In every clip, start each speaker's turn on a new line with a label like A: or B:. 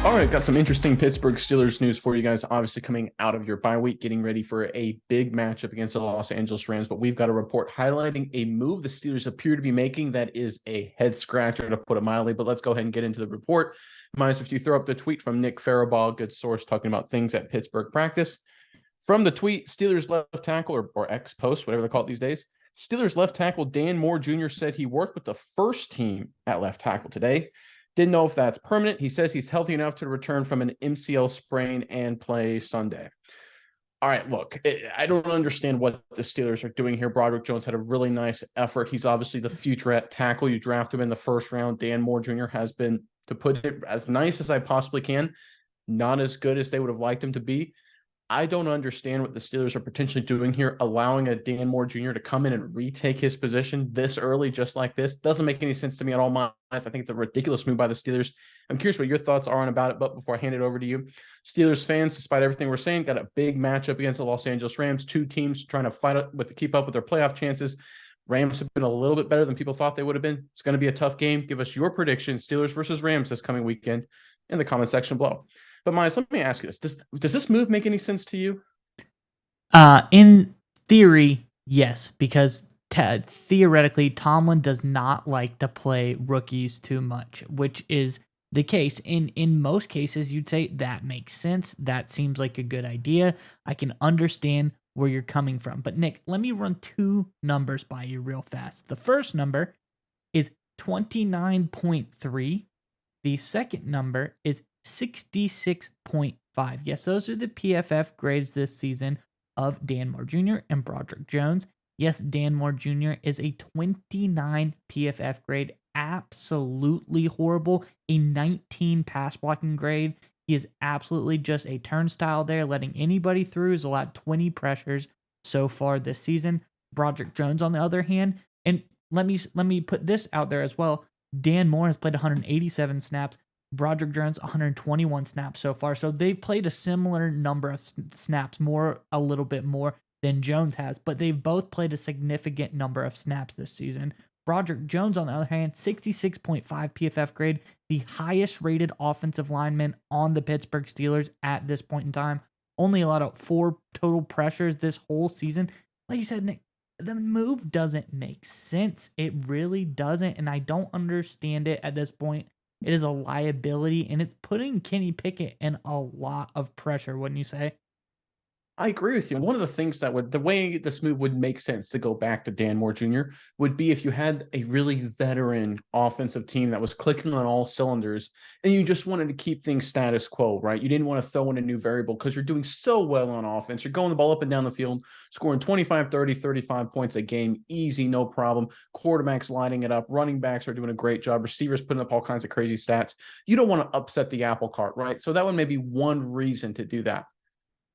A: All right, got some interesting Pittsburgh Steelers news for you guys. Obviously, coming out of your bye week, getting ready for a big matchup against the Los Angeles Rams. But we've got a report highlighting a move the Steelers appear to be making that is a head scratcher, to put it mildly. But let's go ahead and get into the report. Minus if you throw up the tweet from Nick Farabaugh, good source, talking about things at Pittsburgh practice. From the tweet, Steelers left tackle or ex post, whatever they call it these days. Steelers left tackle Dan Moore Jr. said he worked with the first team at left tackle today. Didn't know if that's permanent. He says he's healthy enough to return from an MCL sprain and play Sunday. All right, look, I don't understand what the Steelers are doing here. Broderick Jones had a really nice effort. He's obviously the future at tackle. You draft him in the first round. Dan Moore Jr. has been, to put it as nice as I possibly can, not as good as they would have liked him to be. I don't understand what the Steelers are potentially doing here, allowing a Dan Moore Jr. to come in and retake his position this early, just like this. Doesn't make any sense to me at all, Miles. I think it's a ridiculous move by the Steelers. I'm curious what your thoughts are on about it, but before I hand it over to you, Steelers fans, despite everything we're saying, got a big matchup against the Los Angeles Rams. Two teams trying to fight to keep up with their playoff chances. Rams have been a little bit better than people thought they would have been. It's going to be a tough game. Give us your prediction, Steelers versus Rams this coming weekend, in the comment section below. But Miles, let me ask you this. Does this move make any sense to you?
B: In theory, yes, because theoretically, Tomlin does not like to play rookies too much, which is the case. In most cases, you'd say that makes sense. That seems like a good idea. I can understand where you're coming from. But Nick, let me run two numbers by you real fast. The first number is 29.3. The second number is 66.5. Yes, those are the PFF grades this season of Dan Moore Jr. and Broderick Jones. Yes, Dan Moore Jr. is a 29 PFF grade, absolutely horrible. A 19 pass blocking grade. He is absolutely just a turnstile there, letting anybody through. He's allowed 20 pressures so far this season. Broderick Jones, on the other hand, and let me put this out there as well. Dan Moore has played 187 snaps. Broderick Jones 121 snaps so far. So they've played a similar number of snaps, a little bit more than Jones has, but they've both played a significant number of snaps this season. Broderick Jones, on the other hand, 66.5 PFF grade, the highest rated offensive lineman on the Pittsburgh Steelers at this point in time. Only allowed 4 total pressures this whole season. Like you said, Nick, the move doesn't make sense. It really doesn't, and I don't understand it at this point. It is a liability, and it's putting Kenny Pickett in a lot of pressure, wouldn't you say?
A: I agree with you. And one of the things the way this move would make sense to go back to Dan Moore Jr. would be if you had a really veteran offensive team that was clicking on all cylinders and you just wanted to keep things status quo, right? You didn't want to throw in a new variable because you're doing so well on offense. You're going the ball up and down the field, scoring 25, 30, 35 points a game. Easy, no problem. Quarterbacks lining it up. Running backs are doing a great job. Receivers putting up all kinds of crazy stats. You don't want to upset the apple cart, right? So that would maybe one reason to do that.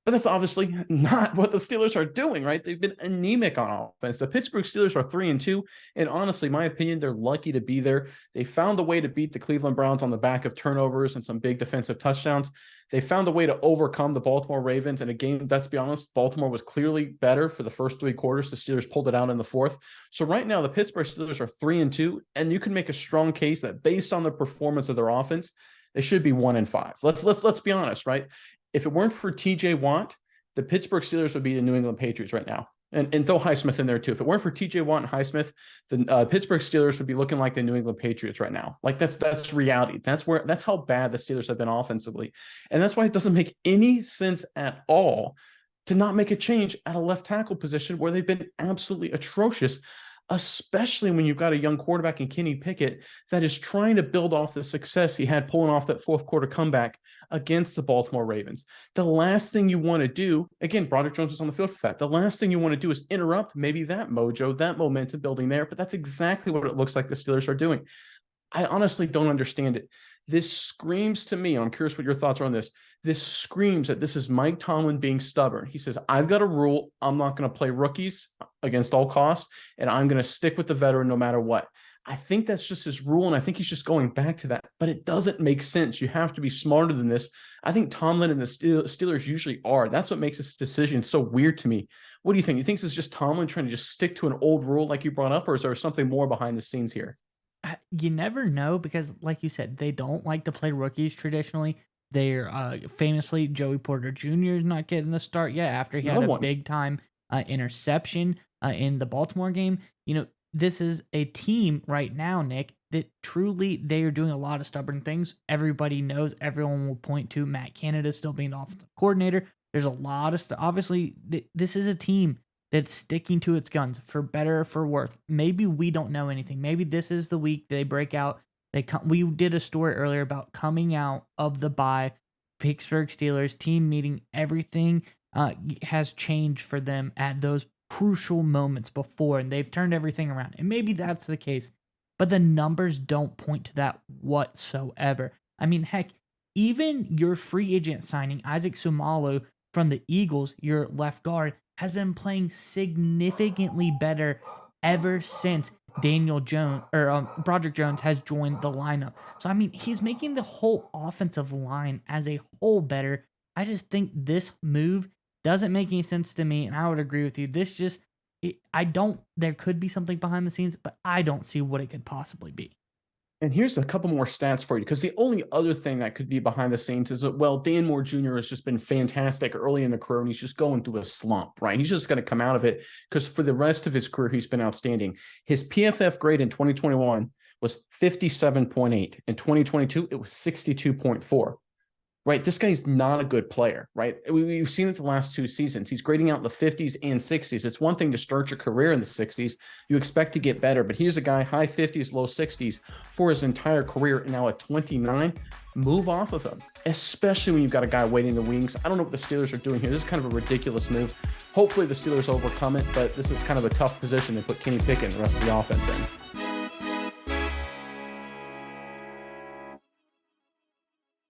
A: But that's obviously not what the Steelers are doing, right? They've been anemic on offense. The Pittsburgh Steelers are 3-2, and honestly, my opinion, they're lucky to be there. They found a way to beat the Cleveland Browns on the back of turnovers and some big defensive touchdowns. They found a way to overcome the Baltimore Ravens in a game, let's be honest, Baltimore was clearly better for the first 3 quarters. The Steelers pulled it out in the fourth. So right now, the Pittsburgh Steelers are 3-2, and you can make a strong case that based on the performance of their offense, they should be 1-5. Let's be honest, right? If it weren't for TJ Watt, the Pittsburgh Steelers would be the New England Patriots right now. And throw Highsmith in there too. If it weren't for TJ Watt and Highsmith, the Pittsburgh Steelers would be looking like the New England Patriots right now. Like that's reality. That's how bad the Steelers have been offensively. And that's why it doesn't make any sense at all to not make a change at a left tackle position where they've been absolutely atrocious, especially when you've got a young quarterback in Kenny Pickett that is trying to build off the success he had pulling off that fourth quarter comeback against the Baltimore Ravens. The last thing you want to do, again, Broderick Jones was on the field for that. The last thing you want to do is interrupt maybe that mojo, that momentum building there, but that's exactly what it looks like the Steelers are doing. I honestly don't understand it. This screams to me, and I'm curious what your thoughts are on this. This screams that this is Mike Tomlin being stubborn. He says, I've got a rule. I'm not going to play rookies against all costs, and I'm going to stick with the veteran no matter what. I think that's just his rule, and I think he's just going back to that. But it doesn't make sense. You have to be smarter than this. I think Tomlin and the Steelers usually are. That's what makes this decision so weird to me. What do you think? You think this is just Tomlin trying to just stick to an old rule like you brought up, or is there something more behind the scenes here?
B: You never know because, like you said, they don't like to play rookies traditionally. They're famously Joey Porter Jr. is not getting the start yet after he had
A: Another
B: a
A: one.
B: big time interception in the Baltimore game. This is a team right now, Nick, that truly they are doing a lot of stubborn things. Everybody knows, everyone will point to Matt Canada still being the offensive coordinator. There's a lot of stuff. Obviously, this is a team that's sticking to its guns for better or for worse. Maybe we don't know anything. Maybe this is the week they break out. We did a story earlier about coming out of the bye. Pittsburgh Steelers team meeting, everything has changed for them at those crucial moments before, and they've turned everything around. And maybe that's the case, but the numbers don't point to that whatsoever. I mean, heck, even your free agent signing, Isaac Sumalo from the Eagles, your left guard, has been playing significantly better ever since Daniel Jones or Broderick Jones has joined the lineup. So, I mean, he's making the whole offensive line as a whole better. I just think this move doesn't make any sense to me, and I would agree with you. There could be something behind the scenes, but I don't see what it could possibly be.
A: And here's a couple more stats for you, because the only other thing that could be behind the scenes is that, well, Dan Moore Jr. has just been fantastic early in the career, and he's just going through a slump, right? He's just going to come out of it, because for the rest of his career, he's been outstanding. His PFF grade in 2021 was 57.8. In 2022, it was 62.4. Right, this guy's not a good player, right? We've seen it the last 2 seasons. He's grading out in the 50s and 60s. It's one thing to start your career in the 60s. You expect to get better, but here's a guy, high 50s, low 60s for his entire career, and now at 29, move off of him, especially when you've got a guy waiting in the wings. I don't know what the Steelers are doing here. This is kind of a ridiculous move. Hopefully the Steelers overcome it, but this is kind of a tough position to put Kenny Pickett and the rest of the offense in.